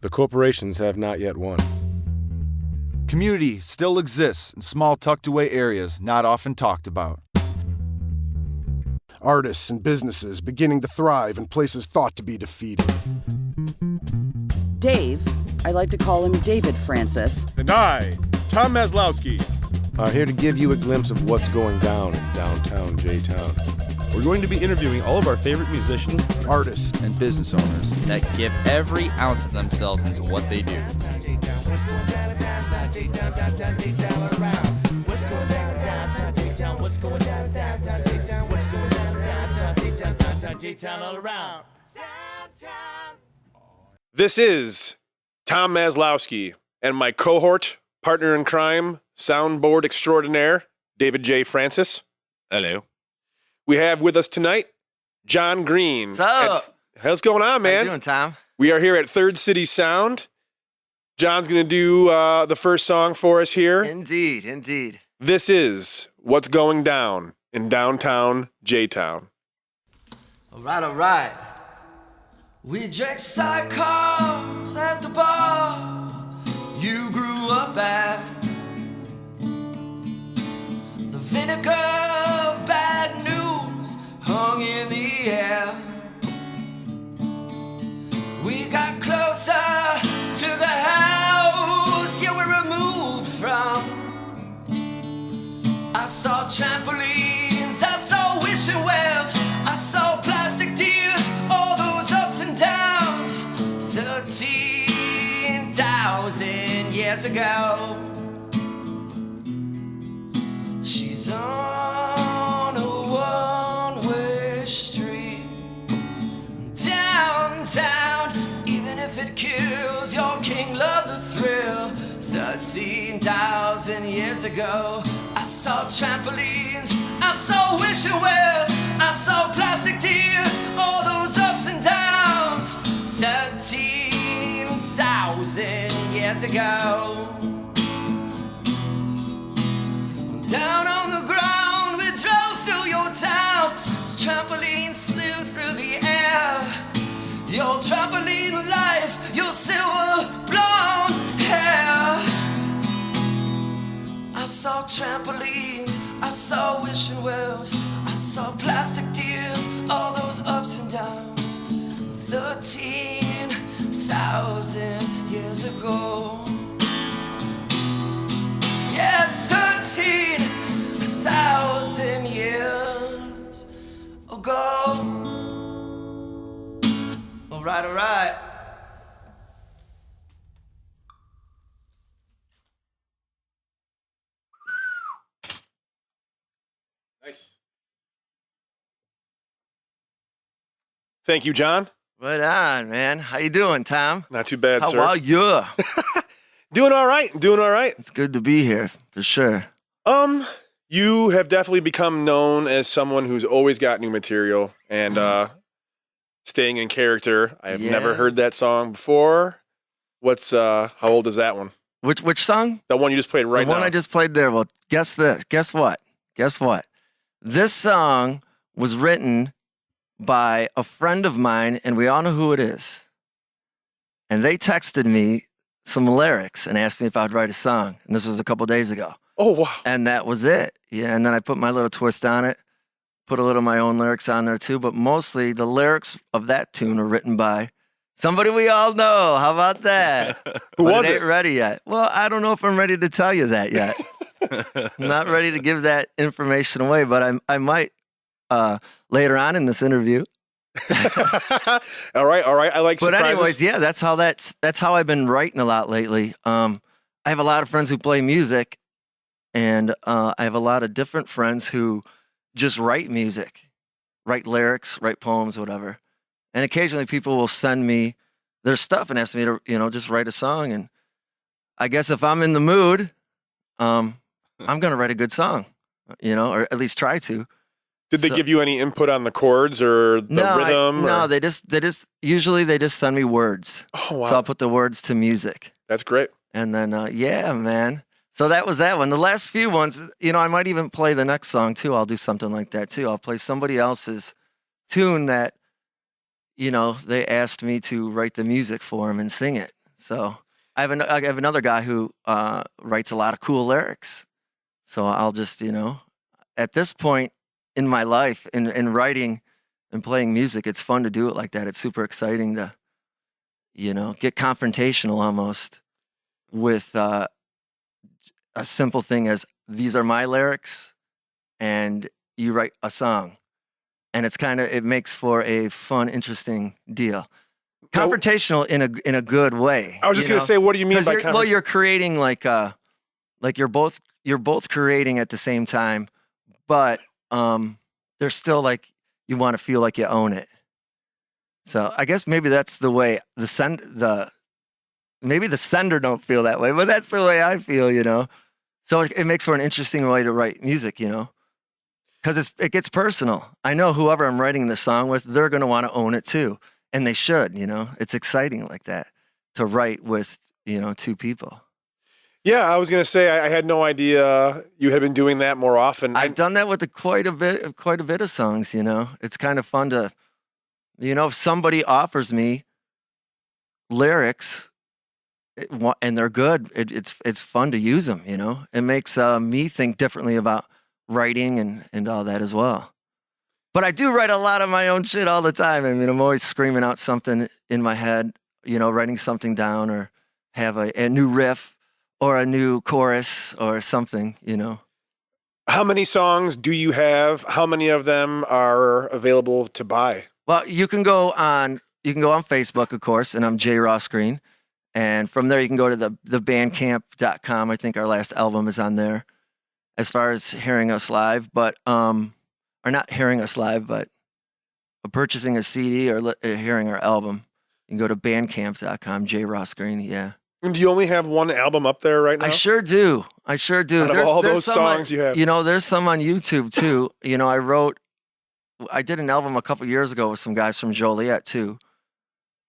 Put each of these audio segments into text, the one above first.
The corporations have not yet won. Community still exists in small tucked-away areas not often talked about. Artists and businesses beginning to thrive in places thought to be defeated. Dave, I like to call him David Francis. And I, Tom Maslowski, are here to give you a glimpse of what's going down in downtown J-Town. We're going to be interviewing all of our favorite musicians, artists, and business owners that give every ounce of themselves into what they do. This is Tom Maslowski and my cohort, partner in crime, soundboard extraordinaire, David J. Francis. Hello. We have with us tonight Jross Green. What's up? How's going on, man? How you doing, Tom? We are here at Third City Sound. John's going to do the first song for us here. Indeed, indeed. This is What's Going Down in Downtown J-Town. All right. We drank sidecars at the bar you grew up at. The vinegar of bad news hung in the air. We got closer to the house you were removed from. I saw trampolines, I saw wishing wells, I saw plastic deers, all those ups and downs. 13,000 years ago. She's on a one-way street downtown. Even if it kills your king, love the thrill. 13,000 years ago, I saw trampolines, I saw wishing wells, I saw plastic deers, all those ups and downs. 13,000 years ago. Down on the ground, we drove through your town as trampolines flew through the air. Your trampoline life, your silver blonde hair. I saw trampolines, I saw wishing wells, I saw plastic deers, all those ups and downs. 13,000 years ago. Yeah, 13,000 years ago. All right. Nice. Thank you, John. Right on, man. How you doing, Tom? Not too bad, sir. How are you? Doing all right. It's good to be here, for sure. You have definitely become known as someone who's always got new material and staying in character. I have never heard that song before. What's how old is that one? Which song? The one you just played right now. The one I just played there. Well, guess this. Guess what? This song was written by a friend of mine, and we all know who it is. And they texted me some lyrics and asked me if I'd write a song. And this was a couple days ago. Oh, wow. And that was it. Yeah, and then I put my little twist on it, put a little of my own lyrics on there too, but mostly the lyrics of that tune are written by somebody we all know. How about that? Who was it? Ain't ready yet. Well, I don't know if I'm ready to tell you that yet. I'm not ready to give that information away, but I might later on in this interview. All right. I like surprises. But anyways, yeah, that's how I've been writing a lot lately. I have a lot of friends who play music, and I have a lot of different friends who just write music, write lyrics, write poems, whatever. And occasionally people will send me their stuff and ask me to, just write a song. And I guess if I'm in the mood, I'm going to write a good song, or at least try to. Did they give you any input on the chords or the rhythm? No, they just usually they just send me words. Oh, wow. So I'll put the words to music. That's great. And then, yeah, man. So that was that one. The last few ones, I might even play the next song too. I'll do something like that too. I'll play somebody else's tune that, they asked me to write the music for them and sing it. So I have another guy who writes a lot of cool lyrics. So I'll just, at this point in my life, in writing and playing music, it's fun to do it like that. It's super exciting to, get confrontational almost with a simple thing as these are my lyrics and you write a song. And it makes for a fun, interesting deal. Confrontational in a good way. I was just going to say, what do you mean by confrontational? Well, you're creating like you're both creating at the same time, but there's still like you want to feel like you own it. So I guess maybe that's the way maybe the sender don't feel that way, but that's the way I feel, So it makes for an interesting way to write music, because it gets personal. I know whoever I'm writing the song with, they're going to want to own it too. And they should, It's exciting like that to write with, two people. Yeah, I was going to say, I had no idea you had been doing that more often. I've done that with quite a bit of songs, It's kind of fun to, if somebody offers me lyrics and they're good, it's fun to use them, It makes me think differently about writing and all that as well. But I do write a lot of my own shit all the time. I mean, I'm always screaming out something in my head, writing something down or have a new riff or a new chorus or something, How many songs do you have? How many of them are available to buy? Well, you can go on Facebook, of course, and I'm Jross Green. And from there, you can go to the bandcamp.com. I think our last album is on there as far as hearing us live, but, or not hearing us live, but purchasing a CD or hearing our album. You can go to bandcamp.com, Jross Green, yeah. And do you only have one album up there right now? I sure do. Out of all those songs you have. There's some on YouTube too. I did an album a couple years ago with some guys from Joliet too.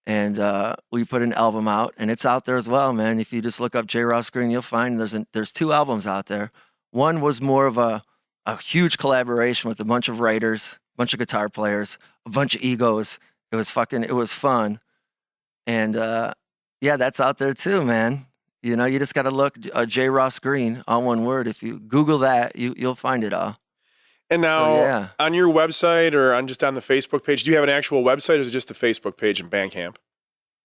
And we put an album out, and it's out there as well, man. If you just look up Jross Green, you'll find there's 2 albums out there. One was more of a huge collaboration with a bunch of writers, a bunch of guitar players, a bunch of egos. It was fun. And yeah, that's out there too, man. You just got to look Jross Green, all one word. If you Google that, you'll find it all. And now, on your website or on the Facebook page, do you have an actual website, or is it just a Facebook page and Bandcamp?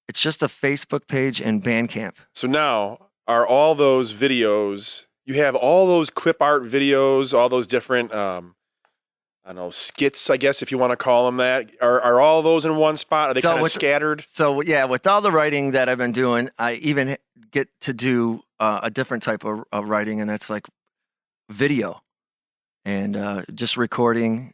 It's just a Facebook page and Bandcamp. So now, are all those videos, you have all those clip art videos, all those different, skits, I guess, if you want to call them that. Are all those in one spot? Are they kind of scattered? So, yeah, with all the writing that I've been doing, I even get to do a different type of writing, and that's like video. And just recording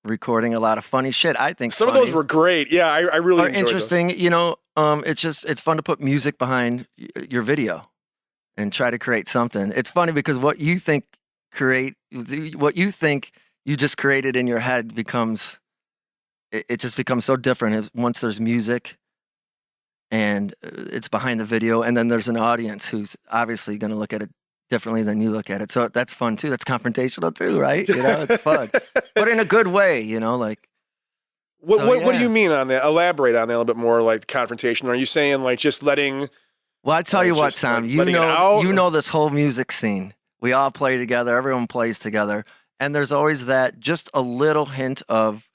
a lot of funny shit. I think some of those were great. Yeah, I really enjoyed interesting. Those. It's fun to put music behind your video and try to create something. It's funny because what you think you just created in your head becomes so different once there's music and it's behind the video, and then there's an audience who's obviously going to look at it differently than you look at it. So that's fun too. That's confrontational too, right? It's fun, but in a good way, like. What do you mean on that? Elaborate on that a little bit more, like confrontation. Are you saying like just letting? Well, I tell you what, Sam, you know this whole music scene. We all play together. Everyone plays together. And there's always that just a little hint of,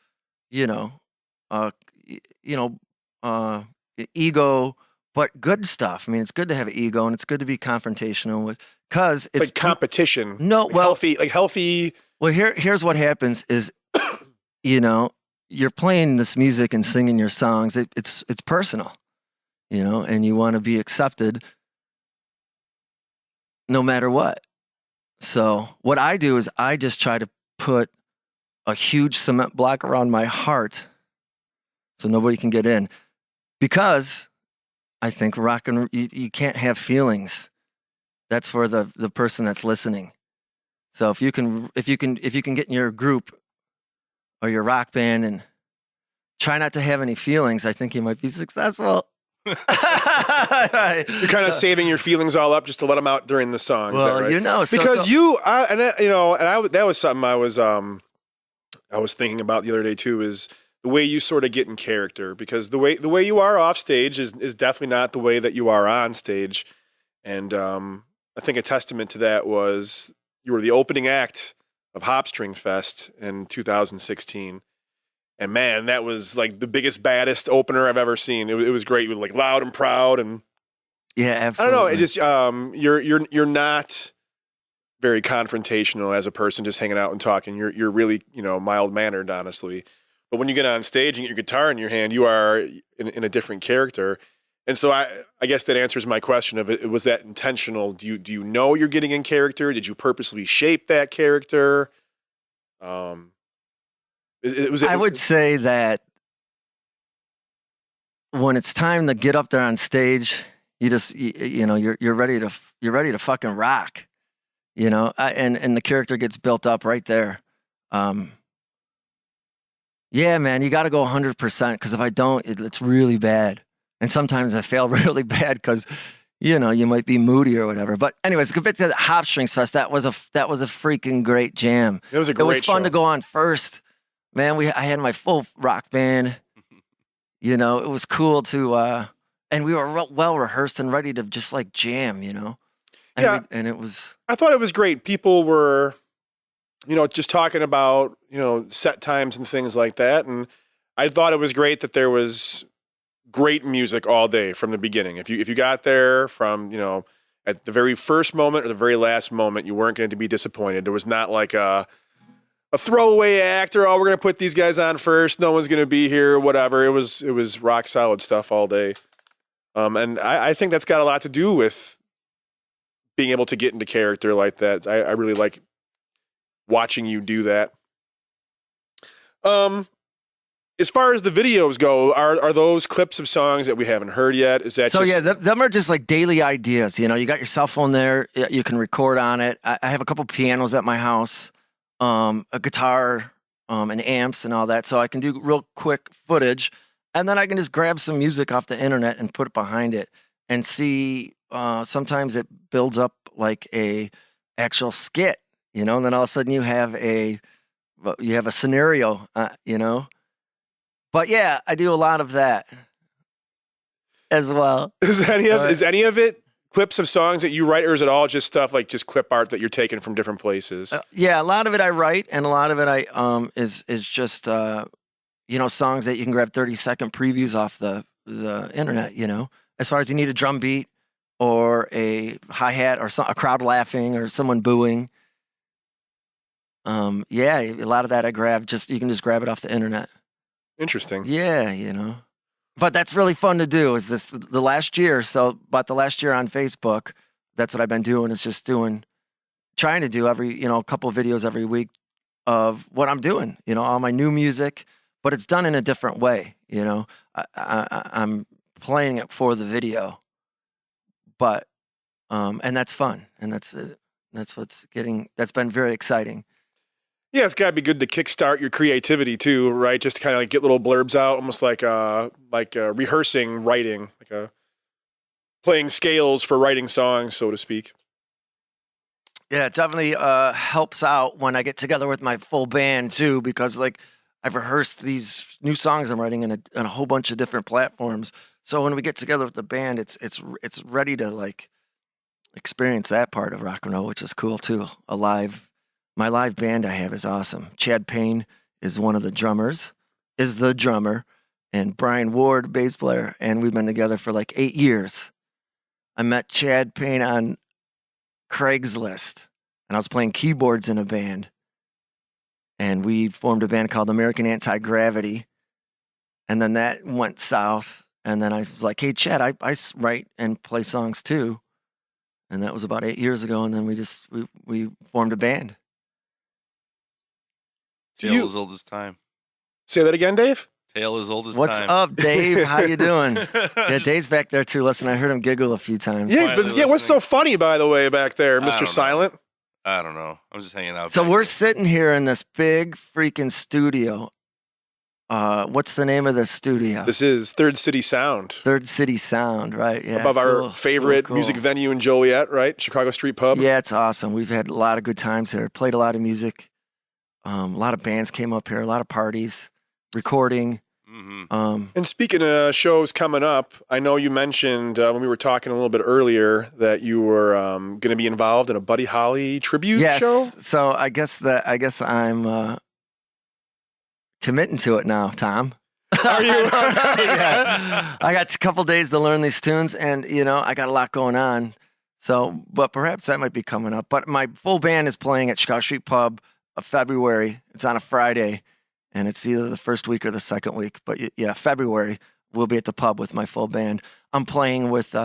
ego, but good stuff. I mean, it's good to have an ego, and it's good to be confrontational because it's like competition. No, well, healthy. Well, here's what happens is, you're playing this music and singing your songs. It's personal, and you want to be accepted no matter what. So what I do is I just try to put a huge cement block around my heart so nobody can get in, because I think you can't have feelings. That's for the person that's listening. So if you can get in your group or your rock band and try not to have any feelings, I think you might be successful. Right. You're kind of saving your feelings all up just to let them out during the song. Well, right? because that was something I was thinking about the other day too. Is the way you sort of get in character, because the way you are off stage is definitely not the way that you are on stage. And I think a testament to that was you were the opening act of Hopstring Fest in 2016. And man, that was like the biggest, baddest opener I've ever seen. It was great. You were like loud and proud, and Yeah, absolutely. I don't know. It just you're not very confrontational as a person, just hanging out and talking. You're really mild mannered, honestly. But when you get on stage and get your guitar in your hand, you are in a different character. And so I guess that answers my question of it. Was that intentional? Do you know you're getting in character? Did you purposely shape that character? I would say that when it's time to get up there on stage, you just you're ready to fucking rock, and the character gets built up right there. Yeah, man, you got to go 100% because if I don't, it's really bad. And sometimes I fail really bad because you might be moody or whatever. But anyways, compared to the Hopstrings Fest, that was a freaking great jam. It was a great It was fun show. to go on first. Man, I had my full rock band. It was cool to, and we were well rehearsed and ready to just like jam, And Yeah. and it was. I thought it was great. People were, just talking about, set times and things like that. And I thought it was great that there was great music all day from the beginning. If you got there from, at the very first moment or the very last moment, you weren't going to be disappointed. There was not like a throwaway act or, we're going to put these guys on first. No one's going to be here, whatever. It was rock solid stuff all day. And I think that's got a lot to do with being able to get into character like that. I really like watching you do that. As far as the videos go, are those clips of songs that we haven't heard yet? Is that So just... yeah, them are just like daily ideas. You got your cell phone there. You can record on it. I have a couple pianos at my house, a guitar, and amps and all that. So I can do real quick footage, and then I can just grab some music off the internet and put it behind it and see. Sometimes it builds up like a actual skit, and then all of a sudden you have a scenario, But yeah, I do a lot of that as well. Is any of it clips of songs that you write, or is it all just stuff like just clip art that you're taking from different places? Yeah, a lot of it I write, and a lot of it I is just songs that you can grab 30-second previews off the internet. As far as you need a drum beat or a hi-hat or a crowd laughing or someone booing. Yeah, a lot of that I grab. You can just grab it off the internet. Interesting. Yeah, But that's really fun to do. Is this the last year? So, about the last year on Facebook, that's what I've been doing. Is just trying to do every, a couple of videos every week of what I'm doing. All my new music, but it's done in a different way. I'm playing it for the video, but and that's fun, and that's been very exciting. Yeah, it's got to be good to kickstart your creativity too, right? Just to kind of like get little blurbs out, almost like rehearsing writing, playing scales for writing songs, so to speak. Yeah, it definitely helps out when I get together with my full band too, because I've rehearsed these new songs I'm writing in a whole bunch of different platforms. So when we get together with the band, it's ready to experience that part of rock and roll, which is cool too. My live band I have is awesome. Chad Payne is the drummer, and Brian Ward, bass player, and we've been together for 8 years. I met Chad Payne on Craigslist, and I was playing keyboards in a band, and we formed a band called American Anti-Gravity, and then that went south, and then I was like, hey, Chad, I write and play songs too, and that was about 8 years ago, and then we formed a band. Tale as old as time. Say that again, Dave? Tale as old as What's time. up, Dave? How you doing? Yeah, Dave's back there too. Listen, I heard him giggle a few times. Yeah, what's so funny, by the way, back there, I Mr. don't Silent? know. I don't know. I'm just hanging out. So back we're here. sitting here in this big freaking studio. What's the name of the studio? This is Third City Sound. Third City Sound, right? Yeah. Above our cool, favorite cool. music venue in Joliet, right? Chicago Street Pub. Yeah, it's awesome. We've had a lot of good times here. Played a lot of music. A lot of bands came up here. A lot of parties. recording. And speaking of shows coming up, I know you mentioned when we were talking a little bit earlier that you were going to be involved in a Buddy Holly tribute show. So I guess I'm committing to it now, Tom. Are you? Yeah. I got a couple days to learn these tunes, and I got a lot going on. So, but perhaps that might be coming up. But my full band is playing at Chicago Street Pub February. It's on a Friday. And it's either the first week or the second week. But yeah, February, we'll be at the pub with my full band. I'm playing with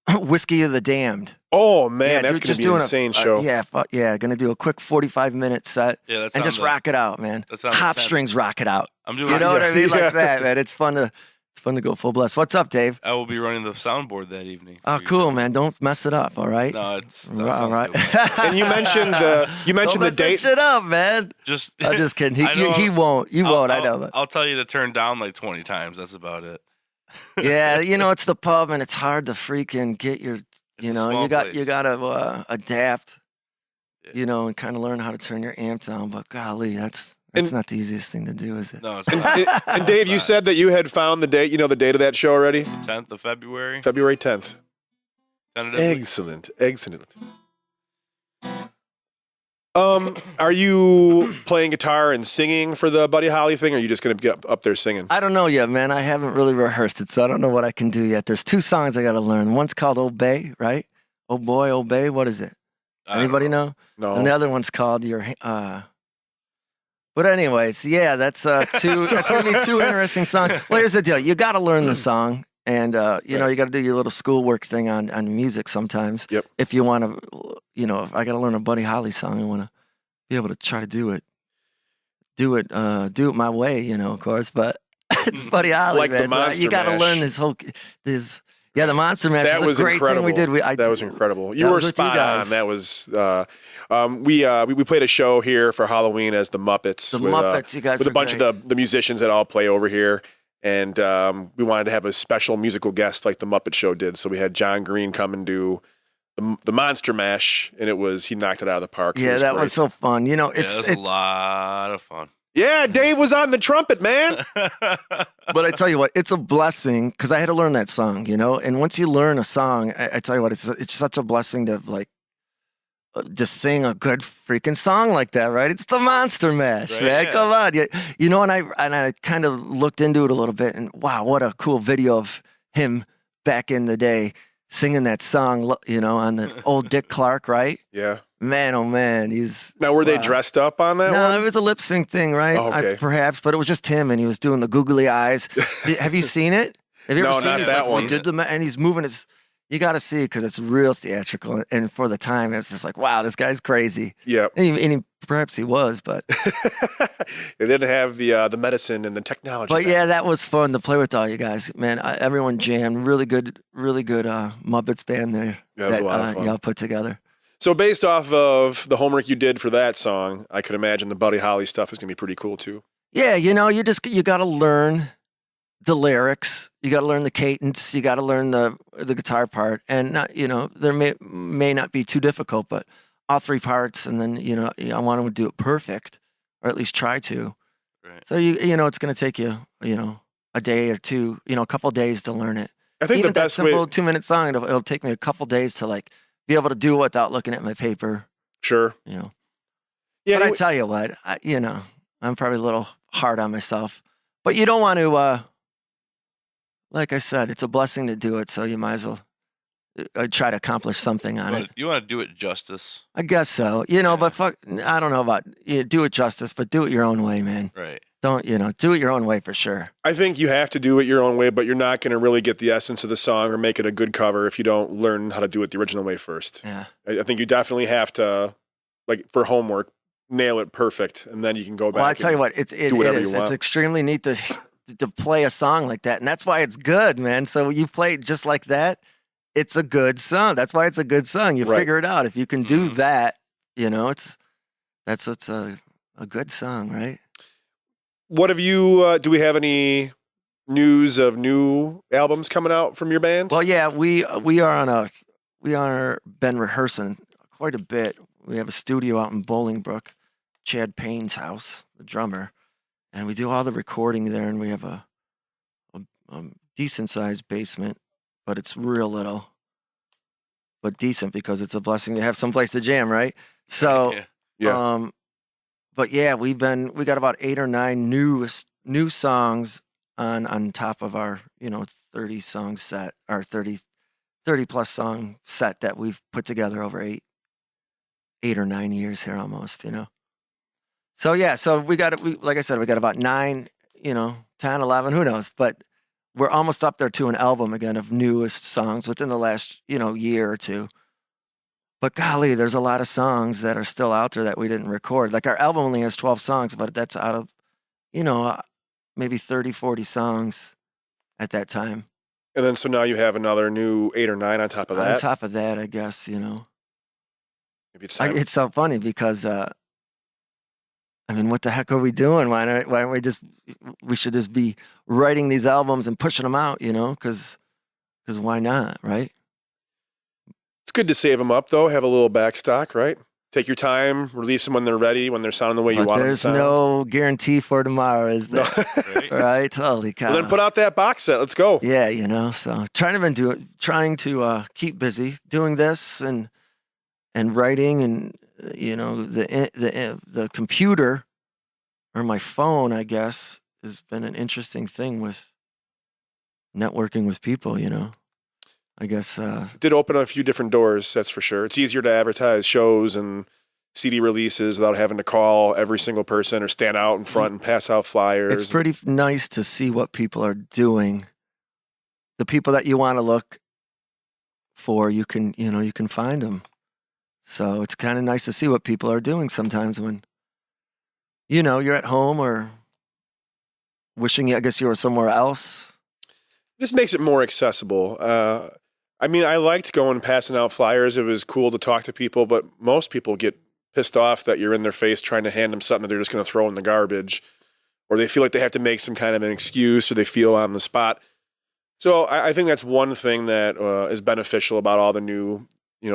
Whiskey of the Damned. Oh, man, that's going to be an insane show. Going to do a quick 45-minute set and just rock it out, man. Hop strings rock it out. I'm doing what I mean? Like that, man. It's fun to go full blast. What's up, Dave? I will be running the soundboard that evening. Oh, cool, man. Don't mess it up, all right? No, it's all right. And you mentioned the date. Shut up, man. I'm just kidding. He won't. You won't. I know that. I'll tell you to turn down like 20 times. That's about it. Yeah, it's the pub, and it's hard to freaking get your. You got to adapt. Yeah. And kind of learn how to turn your amp down. But golly, that's not the easiest thing to do, is it? No, it's not. And Dave, you said that you had found the date. You know the date of that show already? 10th of February. February 10th. Tentatively. Excellent. Are you playing guitar and singing for the Buddy Holly thing, or are you just going to get up there singing? I don't know yet, man. I haven't really rehearsed it, so I don't know what I can do yet. There's 2 songs I got to learn. One's called Obey, right? Oh boy, obey. What is it? Anybody know? No. And the other one's called But anyways, yeah, that's 2. That's going to be 2 interesting songs. Well, here's the deal. You got to learn the song. And, you got to do your little schoolwork thing on music sometimes. Yep. If you want to, if I got to learn a Buddy Holly song, I want to be able to try to do it my way, of course. But it's Buddy Holly, like man. The Monster you got to Mash. learn the Monster Mash. That was a great incredible. thing we did. That was incredible. You were spot on. That was we played a show here for Halloween as the Muppets. Muppets, you guys with a were bunch great. of the musicians that all play over here. And we wanted to have a special musical guest like the Muppet Show did. So we had John Green come and do the Monster Mash, and he knocked it out of the park. Yeah, that was so fun. It's a lot of fun. Yeah, Dave was on the trumpet, man. But I tell you what, it's a blessing because I had to learn that song, And once you learn a song, I tell you what, it's such a blessing to just sing a good freaking song like that, right? It's the Monster Mash, right, man. yeah. Come on, and I kind of looked into it a little bit, and wow, what a cool video of him back in the day singing that song, on the old Dick Clark, right? Yeah. Man, oh man, he's. Now, were they dressed up on that No, one? it was a lip sync thing, right? Oh, okay. Perhaps, but it was just him, and he was doing the googly eyes. Have you seen it? Have you ever No, seen not it? that one. We did and he's moving his. You got to see it because it's real theatrical, and for the time, it's just like, wow, this guy's crazy. Yeah. And perhaps he was, but. They didn't have the medicine and the technology. But yeah, that was fun to play with all you guys, man. Everyone jammed. Really good Muppets band there. Yeah, it was a lot of fun. Y'all put together. So based off of the homework you did for that song, I could imagine the Buddy Holly stuff is going to be pretty cool too. Yeah, you got to learn the lyrics. You got to learn the cadence. You got to learn the guitar part, and not, there may not be too difficult, but all 3 parts, and then I want to do it perfect, or at least try to. Right. So it's going to take you a day or 2, a couple days to learn it. I think Even the best that simple way. 2-minute song, it'll take me a couple days to be able to do it without looking at my paper. Sure. Yeah. Yeah. But I tell you what, I'm probably a little hard on myself. But you don't want to, like I said, it's a blessing to do it, so you might as well try to accomplish something on it. You want to do it justice. I guess so. But fuck, I don't know about do it justice, but do it your own way, man. Right. Don't, do it your own way for sure. I think you have to do it your own way, but you're not going to really get the essence of the song or make it a good cover if you don't learn how to do it the original way first. Yeah. I think you definitely have to, for homework, nail it perfect, and then you can go back. Well, I tell you what, it do whatever is. you want. It's extremely neat to play a song like that, and that's why it's good, man. So you play it just like that, it's a good song. That's why it's a good song. You Right. figure it out. If you can do that, that's what's a good song, right? What have you? Do we have any news of new albums coming out from your band? Well, yeah, we are been rehearsing quite a bit. We have a studio out in Bolingbrook, Chad Payne's house, the drummer, and we do all the recording there, and we have a decent sized basement, but it's real little, but decent because it's a blessing to have someplace to jam, right? So, Yeah. but yeah, we got about 8 or 9 new songs on top of our 30 song set, or 30 plus song set that we've put together over 8 or 9 years here almost, So yeah, so like I said, we got about 9, 10, 11, who knows, but we're almost up there to an album again of newest songs within the last, year or two. But golly, there's a lot of songs that are still out there that we didn't record. Like our album only has 12 songs, but that's out of, maybe 30, 40 songs at that time. And then so now you have another new 8 or 9 on top of that. On top of that, I guess, Maybe it's time. It's so funny because, what the heck are we doing? Why aren't we should just be writing these albums and pushing them out, because why not, right? It's good to save them up, though. Have a little backstock, right? Take your time, release them when they're ready, when they're sounding the way you want them to There's sound. no guarantee for tomorrow, is there? No. Right? Holy cow. Well, then put out that box set. Let's go. Yeah, so trying to keep busy doing this and writing, and the computer or my phone, I guess, has been an interesting thing with networking with people, I guess. Did open a few different doors, that's for sure. It's easier to advertise shows and CD releases without having to call every single person or stand out in front and pass out flyers. It's pretty nice to see what people are doing. The people that you want to look for, you can find them. So it's kind of nice to see what people are doing sometimes when, you're at home or wishing, I guess, you were somewhere else. It just makes it more accessible. I liked going and passing out flyers. It was cool to talk to people, but most people get pissed off that you're in their face trying to hand them something that they're just going to throw in the garbage, or they feel like they have to make some kind of an excuse, or they feel on the spot. So I think that's one thing that is beneficial about all the new,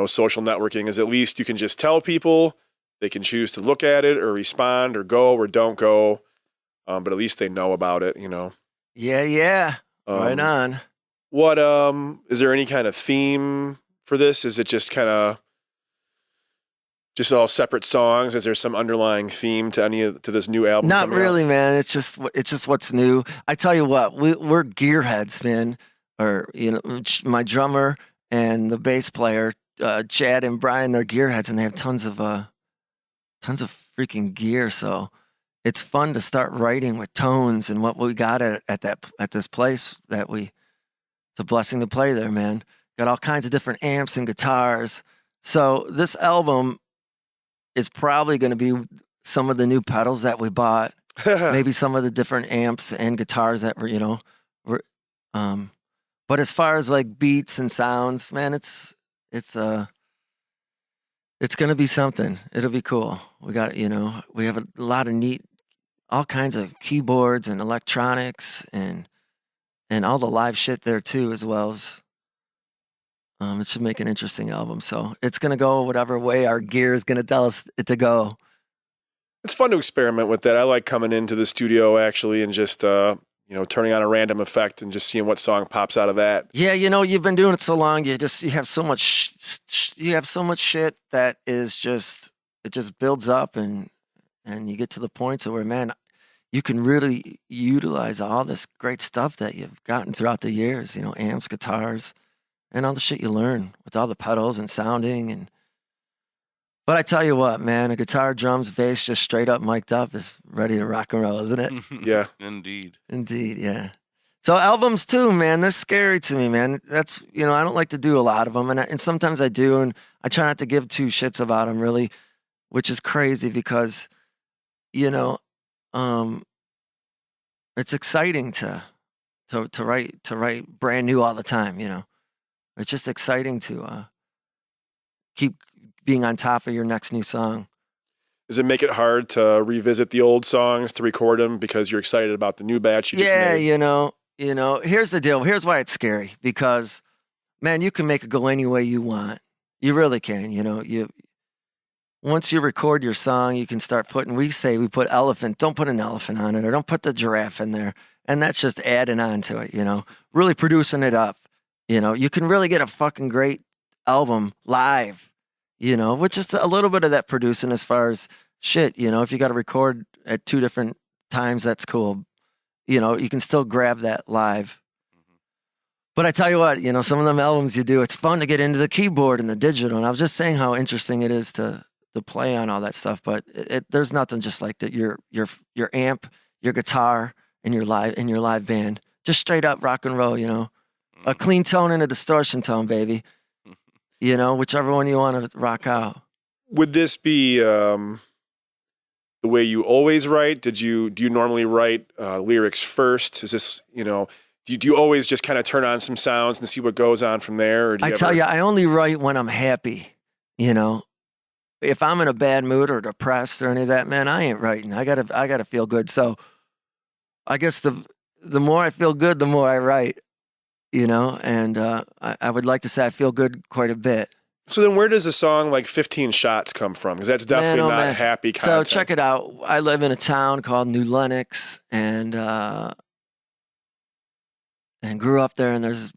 social networking, is at least you can just tell people. They can choose to look at it or respond or go or don't go, but at least they know about it, Yeah. Right on. What is there any kind of theme for this? Is it just kind of just all separate songs? Is there some underlying theme to this new album? Not really, man. It's just what's new. I tell you what, we're gearheads, man. Or my drummer and the bass player, Chad and Brian, they're gearheads, and they have tons of freaking gear. So it's fun to start writing with tones and what we got at this place that it's a blessing to play there, man. Got all kinds of different amps and guitars. So this album is probably going to be some of the new pedals that we bought, maybe some of the different amps and guitars that were, but as far as like beats and sounds, man, it's going to be something. It'll be cool. We got, we have a lot of neat, all kinds of keyboards and electronics and all the live shit there too, as well as, it should make an interesting album. So it's going to go whatever way our gear is going to tell us it to go. It's fun to experiment with that. I like coming into the studio actually and just, turning on a random effect and just seeing what song pops out of that. Yeah, you've been doing it so long. You have so much shit that is just, it just builds up and you get to the point to where, man, you can really utilize all this great stuff that you've gotten throughout the years, amps, guitars, and all the shit you learn with all the pedals and sounding. But I tell you what, man, a guitar, drums, bass, just straight up mic'd up is ready to rock and roll, isn't it? Yeah. Indeed, yeah. So albums too, man, they're scary to me, man. That's, I don't like to do a lot of them, and sometimes I do, and I try not to give two shits about them, really, which is crazy because, it's exciting to write brand new all the time, It's just exciting to keep being on top of your next new song. Does it make it hard to revisit the old songs, to record them because you're excited about the new batch you just made? Here's the deal. Here's why it's scary. Because, man, you can make it go any way you want. You really can. once you record your song, you can start putting, we put elephant, don't put an elephant on it, or don't put the giraffe in there. And that's just adding on to it, really producing it up. You can really get a fucking great album live, with just a little bit of that producing as far as shit, if you got to record at 2 different times, that's cool. You can still grab that live. But I tell you what, some of them albums you do, it's fun to get into the keyboard and the digital. And I was just saying how interesting it is to play on all that stuff. But there's nothing just like that. Your amp, your guitar, and your live band, just straight up rock and roll. A clean tone and a distortion tone, baby. Whichever one you want to rock out. Would this be the way you always write? Do you normally write lyrics first? Is this do you always just kind of turn on some sounds and see what goes on from there? Or tell you, I only write when I'm happy. If I'm in a bad mood or depressed or any of that, man, I ain't writing. I gotta feel good. So I guess the more I feel good, the more I write. And I would like to say I feel good quite a bit. So then where does a song like 15 Shots come from? Because that's definitely not happy content. So check it out. I live in a town called New Lenox, and grew up there, and there's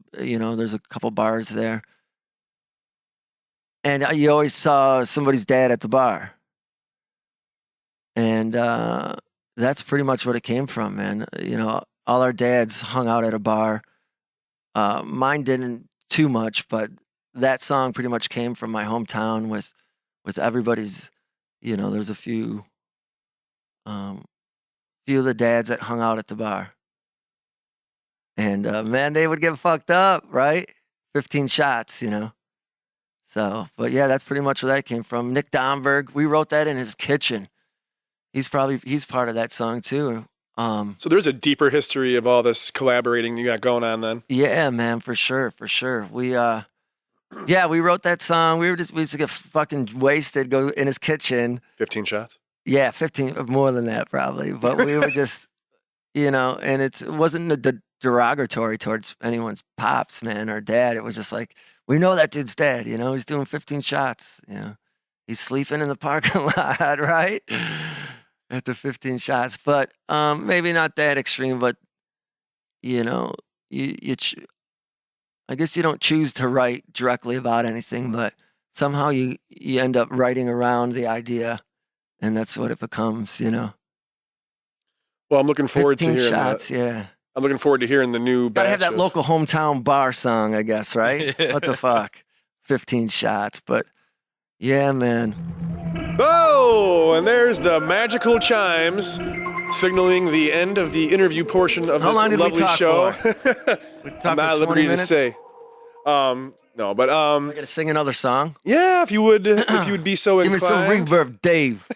a couple bars there. And you always saw somebody's dad at the bar. And that's pretty much what it came from, man. All our dads hung out at a bar. Mine didn't too much, but that song pretty much came from my hometown with everybody's, there's a few of the dads that hung out at the bar. And man, they would get fucked up, right? 15 shots, So, but yeah, that's pretty much where that came from. Nick Domberg, we wrote that in his kitchen. He's part of that song too. So there's a deeper history of all this collaborating you got going on then. Yeah, man, for sure. We wrote that song. We used to get fucking wasted, go in his kitchen. 15 shots? Yeah, 15, more than that probably. But we were just, and it wasn't derogatory towards anyone's pops, man, or dad. It was just like, we know that dude's dead, he's doing 15 shots, he's sleeping in the parking lot, right? After 15 shots, but maybe not that extreme, but I guess you don't choose to write directly about anything, but somehow you end up writing around the idea, and that's what it becomes, Well, I'm looking forward to hearing shots, that. Yeah. I'm looking forward to hearing the new batch. Gotta have that local hometown bar song, I guess, right? Yeah. What the fuck? 15 shots, but yeah, man. Oh, and there's the magical chimes signaling the end of the interview portion of How this long did we lovely talk show. We talked I'm not at for 20 liberty to minutes? say. No, but We're gonna sing another song. yeah, if you would be so Give me inclined. some reverb, Dave.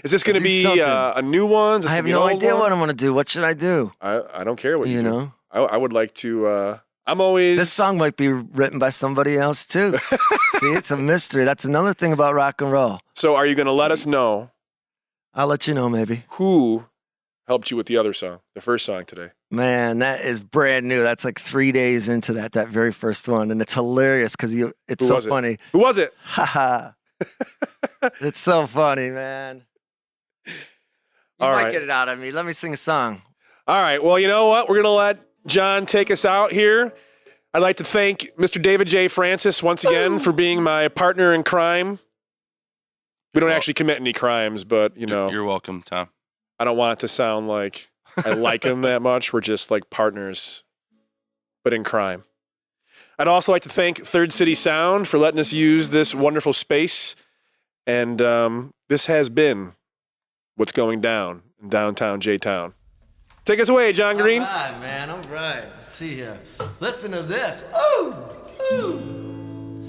Is this going to Do be something. a new one? Is this I gonna have be an no old idea one? what I'm gonna do. What should I do? I don't care what you, You do. know? I would like to. I'm always This song might be written by somebody else too. See, it's a mystery. That's another thing about rock and roll. So, are you going to let us know I'll let you know maybe. who helped you with the other song, the first song today? Man, that is brand new. That's like 3 days into that very first one, and it's hilarious because it's Who so was it? funny. Who was it? Haha. It's so funny, man. You All might right. get it out of me. Let me sing a song. All right. Well, you know what? We're going to let John take us out here. I'd like to thank Mr. David J. Francis once again for being my partner in crime. We don't actually commit any crimes, but, You're welcome, Tom. I don't want it to sound like I like him that much. We're just like partners, but in crime. I'd also like to thank Third City Sound for letting us use this wonderful space. And this has been What's Going Down in Downtown J-Town. Take us away, John Green. All right, man. All right. Let's see here. Listen to this. Ooh, ooh.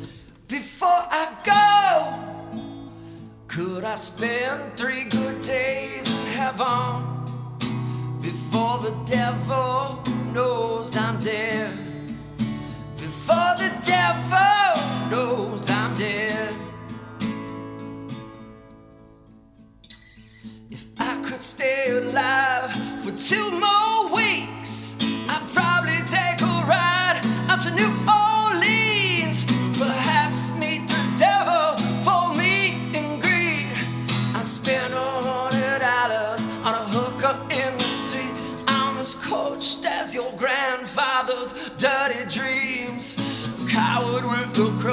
Before I go, could I spend 3 good days in heaven before the devil knows I'm dead? Before the devil knows I'm dead. If I could stay alive for 2 more weeks, I'd probably take a ride out to New Orleans. Perhaps meet the devil for meet and greet.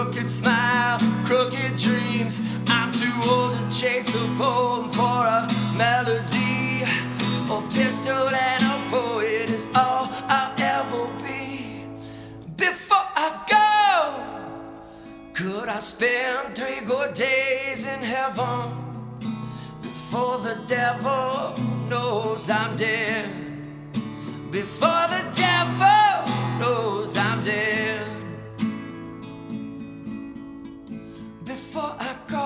crooked smile, crooked dreams. I'm too old to chase a poem for a melody. A pistol and a poet is all I'll ever be. Before I go, could I spend 3 good days in heaven before the devil knows I'm dead? Before the devil knows I'm dead. Before I go.